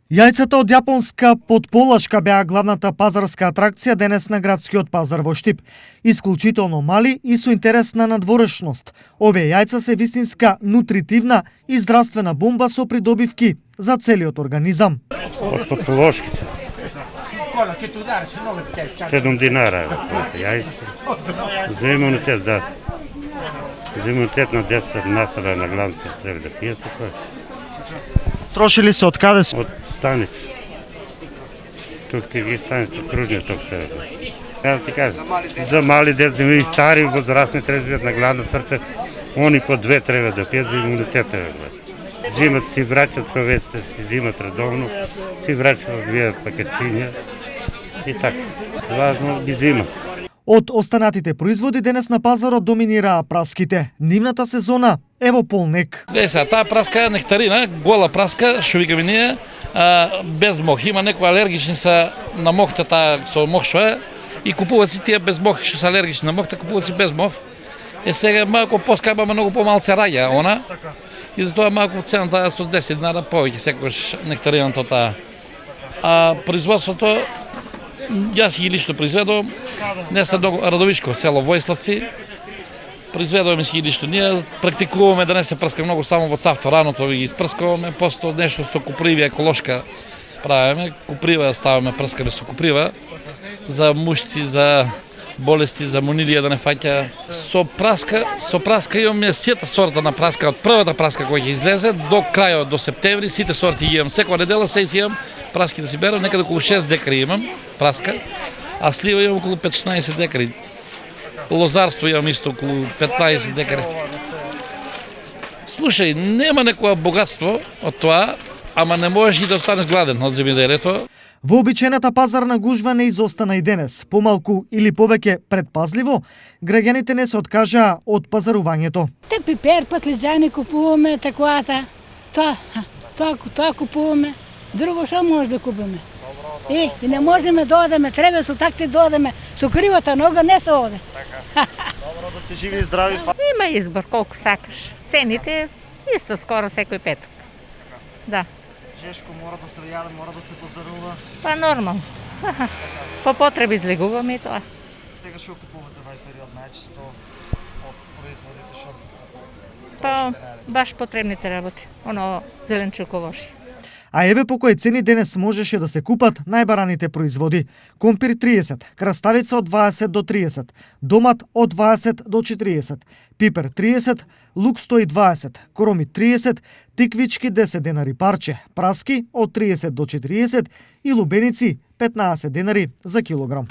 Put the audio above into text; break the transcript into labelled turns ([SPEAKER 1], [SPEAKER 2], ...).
[SPEAKER 1] Јајцата од јапонска подполачка беа главната пазарска атракција денес на градскиот пазар во Штип. Исклучително мали и со интересна надворешност. Овие јајца се вистинска нутритивна и здравствена бомба со придобивки за целиот организам.
[SPEAKER 2] Од подполошките. 7 динара јајца. За имунитет, да. За имунитет на деца насада на главница треба да пијат така.
[SPEAKER 1] Троши ли се од каде се?
[SPEAKER 2] Од станица. Тук ги станица кружниот ток се. Ја ти кажам, за мали деца и стари возрастни треба да бидат на гладна срце, они по 2 треба да пијат за имунитет. Зимат си враќат човеците, си зимат редовно, си враќат вие пакетчиња и така. Важно ги зимат.
[SPEAKER 1] Од останатите производи денес на пазарот доминираа праските. Нивната сезона е во полнек.
[SPEAKER 3] Таа праска е нектарина, гола праска, што викаме ние, без мох. Има некои алергични са на мохта, таа со мох што е, и купуваат си тие без мох што се алергични на мохта, купуваат си без мох. Сега малку поскапа, многу помалце раѓа она. И затоа малку цената е 110 динара повеќе секогаш нектарината таа. А производството јас ги лично произведувам, не са многу Радовишко, село Војславци. Произведуваме си ги лично. Ние практикуваме да не се прска многу само во цавто, раното ги испрскуваме, после нешто со куприва еколошка правиме. Куприва ставаме, прскаме со куприва за мушци, за болести, за монилија да не фаќа. Со праска имаме сета сорта на праска, од првата праска која ќе излезе до крајот, до септември, сите сорти ги имам. Секоја недела се имам праски да си берам, некаде околу 6 декари имам праска, а слива имам околу 15-16 декари. Лозарство имам исто околу 15 декари. Слушај, нема некоја богатство од тоа, ама не можеш и да останеш гладен од земјоделието.
[SPEAKER 1] Вообичаената пазарна гужва не изостана и денес. Помалку или повеќе предпазливо, граѓаните не се откажаа од пазарувањето.
[SPEAKER 4] Те пипер, патлиџани купуваме, таквата. Тоа купуваме. Друго што може да купиме? И не можеме да одеме, треба со такси да одеме. Со кривата нога не се оде.
[SPEAKER 1] Добро да сте живи и здрави.
[SPEAKER 5] Има избор колку сакаш. Цените исто скоро секој петок. Да.
[SPEAKER 1] Жешко мора да се јаде, мора да се пазарува.
[SPEAKER 5] Па нормално. По потреби излегуваме и тоа.
[SPEAKER 1] Сега што купувате вај период најчесто од производите што се?
[SPEAKER 5] Па баш потребните работи. Оно зеленчуковоши.
[SPEAKER 1] А еве по кои цени денес можеше да се купат најбараните производи. Компир 30, краставица од 20 до 30, домат од 20 до 40, пипер 30, лук 120, кромит 30, тиквички 10 денари парче, праски од 30 до 40 и лубеници 15 денари за килограм.